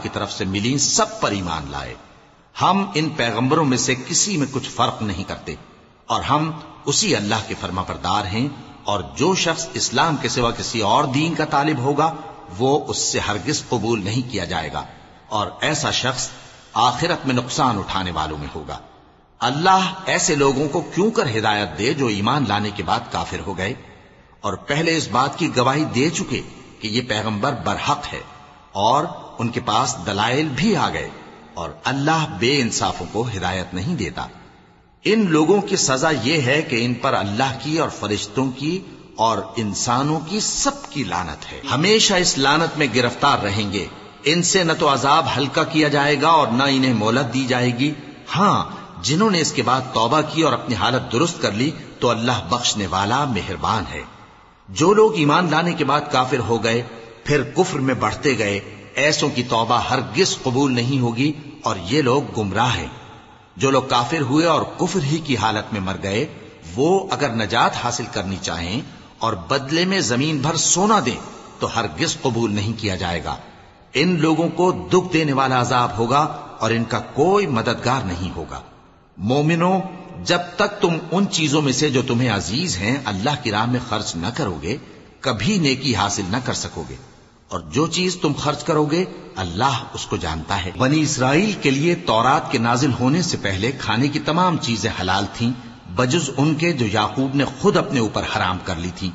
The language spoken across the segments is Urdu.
کی طرف سے ملی سب پر ایمان لائے۔ ہم ان پیغمبروں میں سے کسی میں کچھ فرق نہیں کرتے، اور ہم اسی اللہ کے فرما بردار ہیں، اور جو شخص اسلام کے سوا کسی اور دین کا طالب ہوگا وہ اس سے ہرگز قبول نہیں کیا جائے گا، اور ایسا شخص آخرت میں نقصان اٹھانے والوں میں ہوگا۔ اللہ ایسے لوگوں کو کیوں کر ہدایت دے جو ایمان لانے کے بعد کافر ہو گئے اور پہلے اس بات کی گواہی دے چکے کہ یہ پیغمبر برحق ہے، اور ان کے پاس دلائل بھی آ گئے، اور اللہ بے انصافوں کو ہدایت نہیں دیتا۔ ان لوگوں کی سزا یہ ہے کہ ان پر اللہ کی اور فرشتوں کی اور انسانوں کی سب کی لعنت ہے، ہمیشہ اس لعنت میں گرفتار رہیں گے۔ ان سے نہ تو عذاب ہلکا کیا جائے گا اور نہ انہیں مہلت دی جائے گی۔ ہاں، جنہوں نے اس کے بعد توبہ کی اور اپنی حالت درست کر لی تو اللہ بخشنے والا مہربان ہے۔ جو لوگ ایمان لانے کے بعد کافر ہو گئے پھر کفر میں بڑھتے گئے، ایسوں کی توبہ ہرگز قبول نہیں ہوگی، اور یہ لوگ گمراہ ہیں۔ جو لوگ کافر ہوئے اور کفر ہی کی حالت میں مر گئے، وہ اگر نجات حاصل کرنی چاہیں اور بدلے میں زمین بھر سونا دیں تو ہرگز قبول نہیں کیا جائے گا۔ ان لوگوں کو دکھ دینے والا عذاب ہوگا اور ان کا کوئی مددگار نہیں ہوگا۔ مومنوں، جب تک تم ان چیزوں میں سے جو تمہیں عزیز ہیں اللہ کی راہ میں خرچ نہ کرو گے کبھی نیکی حاصل نہ کر سکو گے، اور جو چیز تم خرچ کرو گے اللہ اس کو جانتا ہے۔ بنی اسرائیل کے لیے تورات کے نازل ہونے سے پہلے کھانے کی تمام چیزیں حلال تھیں بجز ان کے جو یعقوب نے خود اپنے اوپر حرام کر لی تھی۔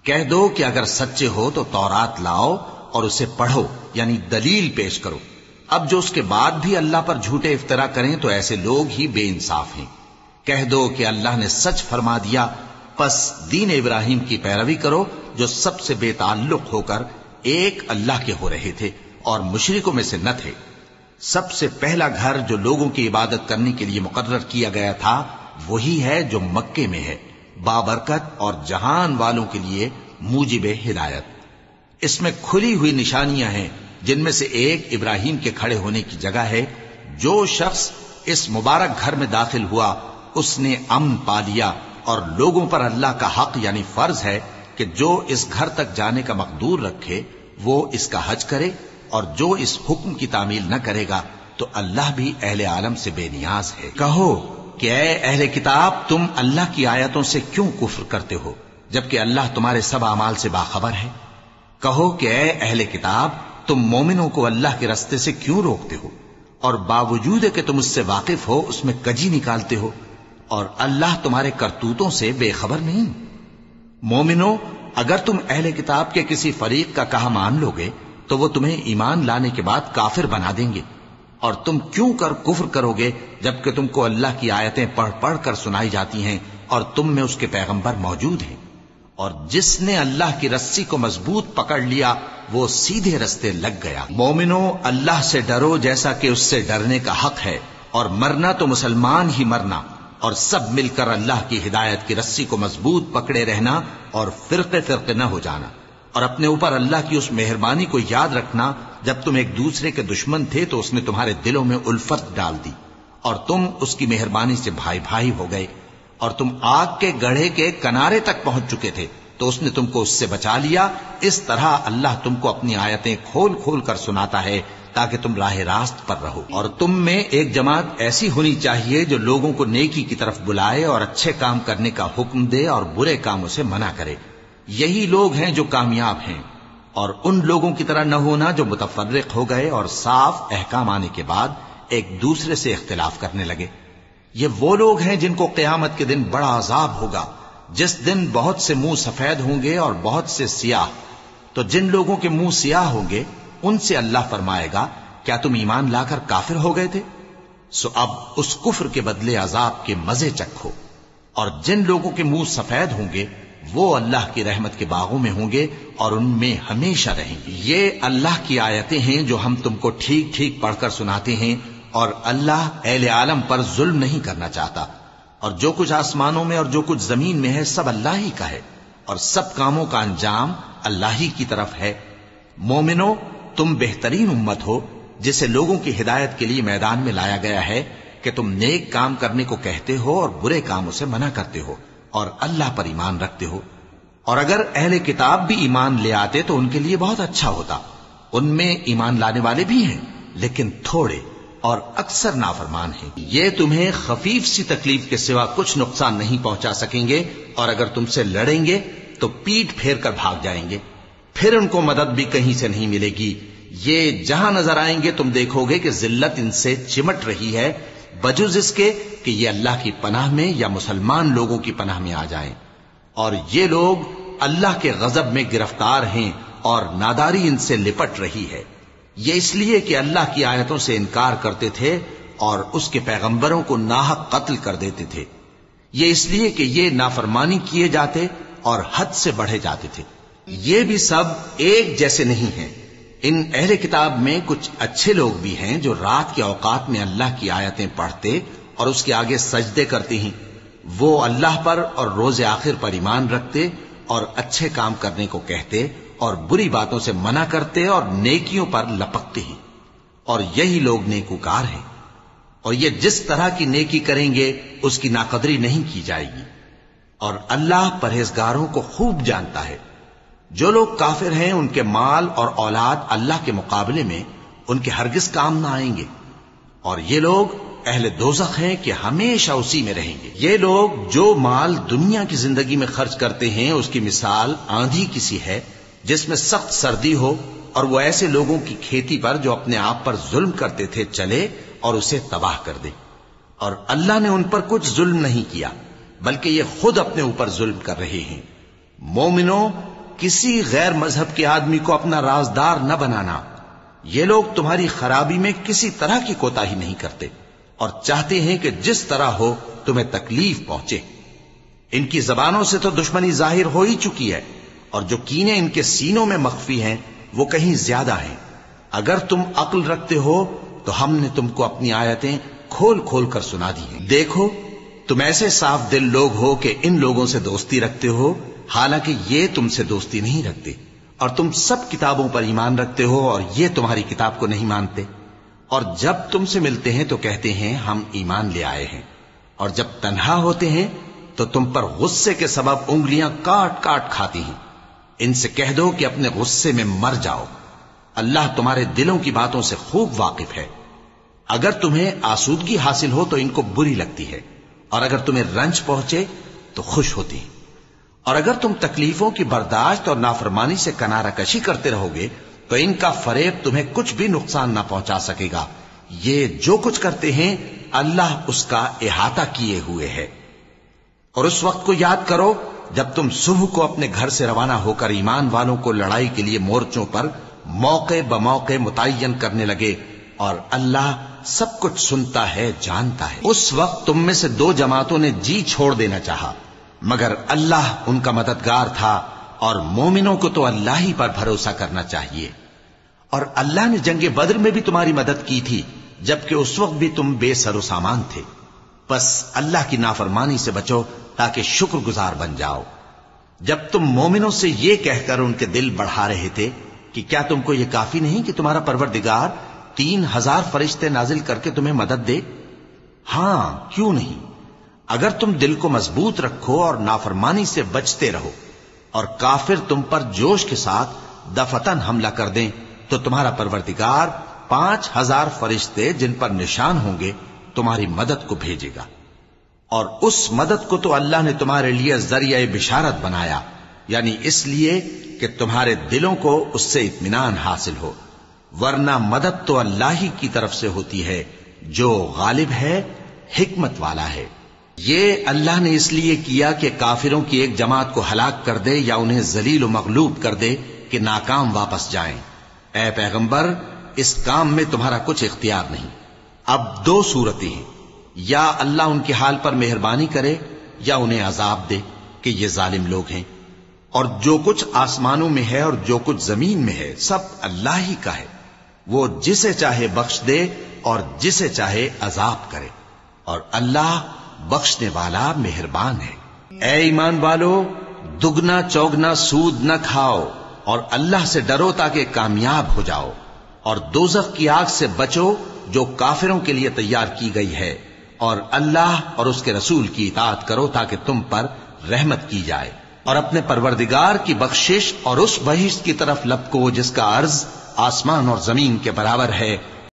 کہہ دو کہ اگر سچے ہو تو تورات لاؤ اور اسے پڑھو، یعنی دلیل پیش کرو۔ اب جو اس کے بعد بھی اللہ پر جھوٹے افطرا کریں تو ایسے لوگ ہی بے انصاف ہیں۔ کہہ دو کہ اللہ نے سچ فرما دیا، پس دین ابراہیم کی پیروی کرو جو سب سے بے تعلق ہو کر ایک اللہ کے ہو رہے تھے اور مشرکوں میں سے نہ تھے۔ سب سے پہلا گھر جو لوگوں کی عبادت کرنے کے لیے مقرر کیا گیا تھا وہی ہے جو مکے میں ہے، بابرکت اور جہان والوں کے لیے موجب ہدایت۔ اس میں کھلی ہوئی نشانیاں ہیں، جن میں سے ایک ابراہیم کے کھڑے ہونے کی جگہ ہے۔ جو شخص اس مبارک گھر میں داخل ہوا اس نے امن پا لیا، اور لوگوں پر اللہ کا حق یعنی فرض ہے کہ جو اس گھر تک جانے کا مقدور رکھے وہ اس کا حج کرے، اور جو اس حکم کی تعمیل نہ کرے گا تو اللہ بھی اہل عالم سے بے نیاز ہے۔ کہو کہ اے اہل کتاب، تم اللہ کی آیتوں سے کیوں کفر کرتے ہو جبکہ اللہ تمہارے سب اعمال سے باخبر ہے؟ کہو کہ اے اہل کتاب، تم مومنوں کو اللہ کے رستے سے کیوں روکتے ہو، اور باوجود کہ تم اس سے واقف ہو اس میں کجی نکالتے ہو، اور اللہ تمہارے کرتوتوں سے بے خبر نہیں؟ مومنو، اگر تم اہل کتاب کے کسی فریق کا کہا مان لو گے تو وہ تمہیں ایمان لانے کے بعد کافر بنا دیں گے، اور تم کیوں کر کفر کرو گے جبکہ تم کو اللہ کی آیتیں پڑھ پڑھ کر سنائی جاتی ہیں اور تم میں اس کے پیغمبر موجود ہیں۔ اور جس نے اللہ کی رسی کو مضبوط پکڑ لیا وہ سیدھے رستے لگ گیا۔ مومنو، اللہ سے ڈرو جیسا کہ اس سے ڈرنے کا حق ہے، اور مرنا تو مسلمان ہی مرنا، اور سب مل کر اللہ کی ہدایت کی رسی کو مضبوط پکڑے رہنا اور فرقے فرقے نہ ہو جانا، اور اپنے اوپر اللہ کی اس مہربانی کو یاد رکھنا جب تم ایک دوسرے کے دشمن تھے تو اس نے تمہارے دلوں میں الفت ڈال دی اور تم اس کی مہربانی سے بھائی بھائی ہو گئے، اور تم آگ کے گڑھے کے کنارے تک پہنچ چکے تھے تو اس نے تم کو اس سے بچا لیا۔ اس طرح اللہ تم کو اپنی آیتیں کھول کھول کر سناتا ہے تاکہ تم راہ راست پر رہو۔ اور تم میں ایک جماعت ایسی ہونی چاہیے جو لوگوں کو نیکی کی طرف بلائے اور اچھے کام کرنے کا حکم دے اور برے کاموں سے منع کرے۔ یہی لوگ ہیں جو کامیاب ہیں، اور ان لوگوں کی طرح نہ ہونا جو متفرق ہو گئے اور صاف احکام آنے کے بعد ایک دوسرے سے اختلاف کرنے لگے۔ یہ وہ لوگ ہیں جن کو قیامت کے دن بڑا عذاب ہوگا، جس دن بہت سے منہ سفید ہوں گے اور بہت سے سیاہ۔ تو جن لوگوں کے منہ سیاہ ہوں گے ان سے اللہ فرمائے گا، کیا تم ایمان لا کر کافر ہو گئے تھے؟ سو اب اس کفر کے بدلے عذاب کے مزے چکھو۔ اور جن لوگوں کے منہ سفید ہوں گے وہ اللہ کی رحمت کے باغوں میں ہوں گے اور ان میں ہمیشہ رہیں گے۔ یہ اللہ کی آیتیں ہیں جو ہم تم کو ٹھیک ٹھیک پڑھ کر سناتے ہیں، اور اللہ اہل عالم پر ظلم نہیں کرنا چاہتا۔ اور جو کچھ آسمانوں میں اور جو کچھ زمین میں ہے سب اللہ ہی کا ہے، اور سب کاموں کا انجام اللہ ہی کی طرف ہے۔ مومنو، تم بہترین امت ہو جسے لوگوں کی ہدایت کے لیے میدان میں لایا گیا ہے کہ تم نیک کام کرنے کو کہتے ہو اور برے کاموں سے منع کرتے ہو اور اللہ پر ایمان رکھتے ہو۔ اور اگر اہل کتاب بھی ایمان لے آتے تو ان کے لیے بہت اچھا ہوتا، ان میں ایمان لانے والے بھی ہیں لیکن تھوڑے اور اکثر نافرمان ہیں. یہ تمہیں خفیف سی تکلیف کے سوا کچھ نقصان نہیں پہنچا سکیں گے، اور اگر تم سے لڑیں گے تو پیٹ پھیر کر بھاگ جائیں گے، پھر ان کو مدد بھی کہیں سے نہیں ملے گی. یہ جہاں نظر آئیں گے تم دیکھو گے کہ ذلت ان سے چمٹ رہی ہے، بجز اس کے کہ یہ اللہ کی پناہ میں یا مسلمان لوگوں کی پناہ میں آ جائیں. اور یہ لوگ اللہ کے غضب میں گرفتار ہیں اور ناداری ان سے لپٹ رہی ہے. یہ اس لیے کہ اللہ کی آیتوں سے انکار کرتے تھے اور اس کے پیغمبروں کو ناحق قتل کر دیتے تھے. یہ اس لیے کہ یہ نافرمانی کیے جاتے اور حد سے بڑھے جاتے تھے. یہ بھی سب ایک جیسے نہیں ہیں. ان اہل کتاب میں کچھ اچھے لوگ بھی ہیں جو رات کے اوقات میں اللہ کی آیتیں پڑھتے اور اس کے آگے سجدے کرتے ہیں. وہ اللہ پر اور روز آخر پر ایمان رکھتے اور اچھے کام کرنے کو کہتے اور بری باتوں سے منع کرتے اور نیکیوں پر لپکتے ہیں، اور یہی لوگ نیکوکار ہیں. اور یہ جس طرح کی نیکی کریں گے اس کی ناقدری نہیں کی جائے گی. اور اللہ پرہیزگاروں کو خوب جانتا ہے. جو لوگ کافر ہیں ان کے مال اور اولاد اللہ کے مقابلے میں ان کے ہرگز کام نہ آئیں گے، اور یہ لوگ اہل دوزخ ہیں کہ ہمیشہ اسی میں رہیں گے. یہ لوگ جو مال دنیا کی زندگی میں خرچ کرتے ہیں اس کی مثال آندھی کی سی ہے جس میں سخت سردی ہو، اور وہ ایسے لوگوں کی کھیتی پر جو اپنے آپ پر ظلم کرتے تھے چلے اور اسے تباہ کر دے. اور اللہ نے ان پر کچھ ظلم نہیں کیا بلکہ یہ خود اپنے اوپر ظلم کر رہے ہیں. مومنوں، کسی غیر مذہب کے آدمی کو اپنا رازدار نہ بنانا. یہ لوگ تمہاری خرابی میں کسی طرح کی کوتاہی نہیں کرتے اور چاہتے ہیں کہ جس طرح ہو تمہیں تکلیف پہنچے. ان کی زبانوں سے تو دشمنی ظاہر ہو ہی چکی ہے، اور جو کینے ان کے سینوں میں مخفی ہیں وہ کہیں زیادہ ہیں. اگر تم عقل رکھتے ہو تو ہم نے تم کو اپنی آیتیں کھول کھول کر سنا دی ہیں. دیکھو، تم ایسے صاف دل لوگ ہو کہ ان لوگوں سے دوستی رکھتے ہو، حالانکہ یہ تم سے دوستی نہیں رکھتے. اور تم سب کتابوں پر ایمان رکھتے ہو اور یہ تمہاری کتاب کو نہیں مانتے. اور جب تم سے ملتے ہیں تو کہتے ہیں ہم ایمان لے آئے ہیں، اور جب تنہا ہوتے ہیں تو تم پر غصے کے سبب انگلیاں کاٹ کاٹ کھاتی ہیں. ان سے کہہ دو کہ اپنے غصے میں مر جاؤ. اللہ تمہارے دلوں کی باتوں سے خوب واقف ہے. اگر تمہیں آسودگی حاصل ہو تو ان کو بری لگتی ہے، اور اگر تمہیں رنج پہنچے تو خوش ہوتی ہیں. اور اگر تم تکلیفوں کی برداشت اور نافرمانی سے کنارہ کشی کرتے رہو گے تو ان کا فریب تمہیں کچھ بھی نقصان نہ پہنچا سکے گا. یہ جو کچھ کرتے ہیں اللہ اس کا احاطہ کیے ہوئے ہے. اور اس وقت کو یاد کرو جب تم صبح کو اپنے گھر سے روانہ ہو کر ایمان والوں کو لڑائی کے لیے مورچوں پر موقع بموقع متعین کرنے لگے، اور اللہ سب کچھ سنتا ہے، جانتا ہے. اس وقت تم میں سے دو جماعتوں نے جی چھوڑ دینا چاہا، مگر اللہ ان کا مددگار تھا، اور مومنوں کو تو اللہ ہی پر بھروسہ کرنا چاہیے. اور اللہ نے جنگ بدر میں بھی تمہاری مدد کی تھی جبکہ اس وقت بھی تم بے سر و سامان تھے. بس اللہ کی نافرمانی سے بچو تاکہ شکر گزار بن جاؤ. جب تم مومنوں سے یہ کہہ کر ان کے دل بڑھا رہے تھے کہ کیا تم کو یہ کافی نہیں کہ تمہارا پروردگار 3000 فرشتے نازل کر کے تمہیں مدد دے؟ ہاں، کیوں نہیں. اگر تم دل کو مضبوط رکھو اور نافرمانی سے بچتے رہو اور کافر تم پر جوش کے ساتھ دفتن حملہ کر دیں تو تمہارا پروردگار 5000 فرشتے جن پر نشان ہوں گے تمہاری مدد کو بھیجے گا. اور اس مدد کو تو اللہ نے تمہارے لیے ذریعہ بشارت بنایا، یعنی اس لیے کہ تمہارے دلوں کو اس سے اطمینان حاصل ہو، ورنہ مدد تو اللہ ہی کی طرف سے ہوتی ہے جو غالب ہے، حکمت والا ہے. یہ اللہ نے اس لیے کیا کہ کافروں کی ایک جماعت کو ہلاک کر دے یا انہیں ذلیل و مغلوب کر دے کہ ناکام واپس جائیں. اے پیغمبر، اس کام میں تمہارا کچھ اختیار نہیں. اب دو صورتیں ہیں، یا اللہ ان کے حال پر مہربانی کرے یا انہیں عذاب دے کہ یہ ظالم لوگ ہیں. اور جو کچھ آسمانوں میں ہے اور جو کچھ زمین میں ہے سب اللہ ہی کا ہے. وہ جسے چاہے بخش دے اور جسے چاہے عذاب کرے، اور اللہ بخشنے والا مہربان ہے. اے ایمان والو، دگنا چوگنا سود نہ کھاؤ اور اللہ سے ڈرو تاکہ کامیاب ہو جاؤ. اور دوزخ کی آگ سے بچو جو کافروں کے لیے تیار کی گئی ہے، اور اللہ اور اس کے رسول کی اطاعت کرو تاکہ تم پر رحمت کی جائے. اور اپنے پروردگار کی بخشش اور اس بہشت کی طرف لپکو جس کا عرض آسمان اور زمین کے برابر ہے،